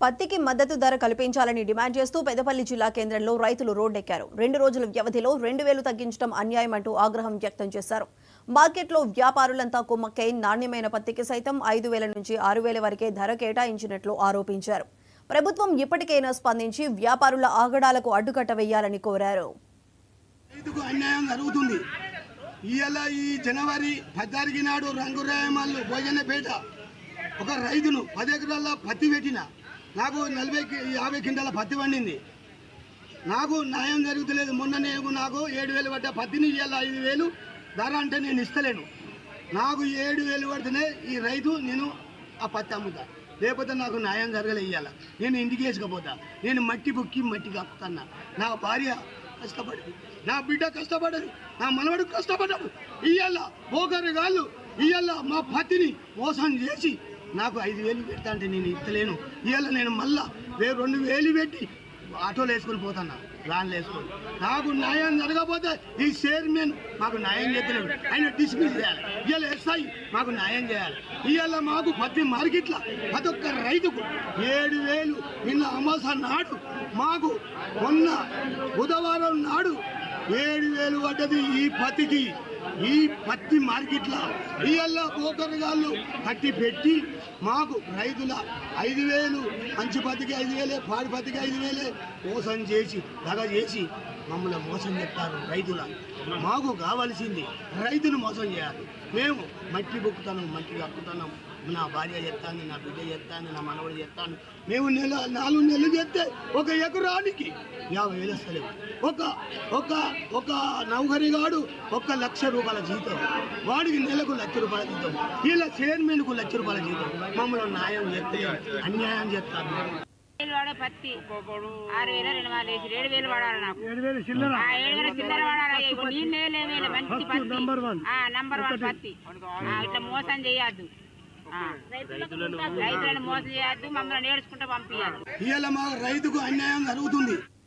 పత్తికి మద్దతు ధర కల్పించాలని డిమాండ్ చేస్తూ పెద్దపల్లి జిల్లా కేంద్రంలో రైతులు రోడ్డెక్కారు. 2 రోజుల వ్యవధిలో 2,000 తగ్గించడం అన్యాయం అంటూ ఆగ్రహం వ్యక్తం చేశారు. మార్కెట్లో వ్యాపారులంతా కుమ్మక్కై నాణ్యమైన పత్తికి సైతం 5,000 నుంచి 6,000 వరకే ధర కేటాయించినట్లు ఆరోపించారు. ప్రభుత్వం ఇప్పటికైనా స్పందించి వ్యాపారుల ఆగడాలకు అడ్డుకట్ట వేయాలని కోరారు. ఈ జనవరి 16 నాడు రంగురాయమల్లు భోజనపేట ఒక రైతును 10 ఎకరాల పత్తి పెట్టిన నాకు 40-50 క్వింటాల పత్తి పండింది. నాకు న్యాయం జరుగుతలేదు. మొన్న నాకు 7,000 పడ్డ పత్తిని ఇవాళ 5,000 ధర అంటే నేను ఇస్తలేను. నాకు 7,000 పడితేనే ఈ రైతు నేను ఆ పత్తి అమ్ముతా, లేకపోతే నాకు న్యాయం జరగలే. ఇవాళ నేను ఇంటికి వేసుకపోతా. నేను మట్టి బొక్కి మట్టి కప్పుతున్నా. నా భార్య కష్టపడదు, నా బిడ్డ కష్టపడదు, నా మనవడు కష్టపడ్డాడు. ఇవాళ పోకరు గాళ్ళు ఇవాళ మా పత్తిని మోసం చేసి నాకు 5,000 పెడతా అంటే నేను ఇస్తలేను. ఇవాళ నేను మళ్ళా 2,000 పెట్టి ఆటోలు వేసుకొని పోతున్నా, వ్యాన్లు వేసుకొని. నాకు న్యాయం జరగకపోతే ఈ చైర్మన్ మాకు న్యాయం చేస్తలేడు, ఆయన డిస్మిస్ చేయాలి. ఇవాళ ఎస్ఐ మాకు న్యాయం చేయాలి. ఇవాళ మాకు పత్తి మార్కెట్లో ప్రతి ఒక్క రైతుకు 7,000 నిన్న అమాస నాడు మాకు మొన్న బుధవారం నాడు 7,000 పడ్డది ఈ పత్తికి. ఈ పత్తి మార్కెట్లో ఇవాళ పోకరగాళ్ళు కట్టి పెట్టి మాకు రైతుల 5,000 మంచి పత్తికి 5,000, పాడి పత్తికి 5,000 మోసం చేసి దగ చేసి మమ్మల్ని మోసం చేస్తారు. రైతుల మాకు కావాల్సింది రైతును మోసం చేయాలి. మేము మట్టి బొక్కుతాను, మట్టి కక్కుతున్నాం. నా భార్య చెప్తాను, నా బిడ్డ చెప్తాను, నా మనవడు చెప్తాను. మేము 4 నెలలు చేస్తే 1 ఎకరానికి 50,000 వస్తలేవు. ఒక నౌకరిగాడు 1,00,000 రూపాయల జీతం, వాడికి నెలకు 1,00,000 రూపాయల జీతం. ఇలా చైర్మన్కు 1,00,000 రూపాయల జీతం. మమ్మల్ని న్యాయం చేస్తే అన్యాయం చేస్తారు. పత్తి 6,000 2,000 వేసి 7,000 పడాలి. నాకు 7,000 చిల్లర పడాలి. మంచి పత్తి, నంబర్ 1 పత్తి. ఇట్లా మోసం చేయొద్దు, రైతులను మోసం చేయొద్దు, మమ్మల్ని నేర్చుకుంటూ పంపించాలి. ఇవాళ మా రైతుకు అన్యాయం జరుగుతుంది.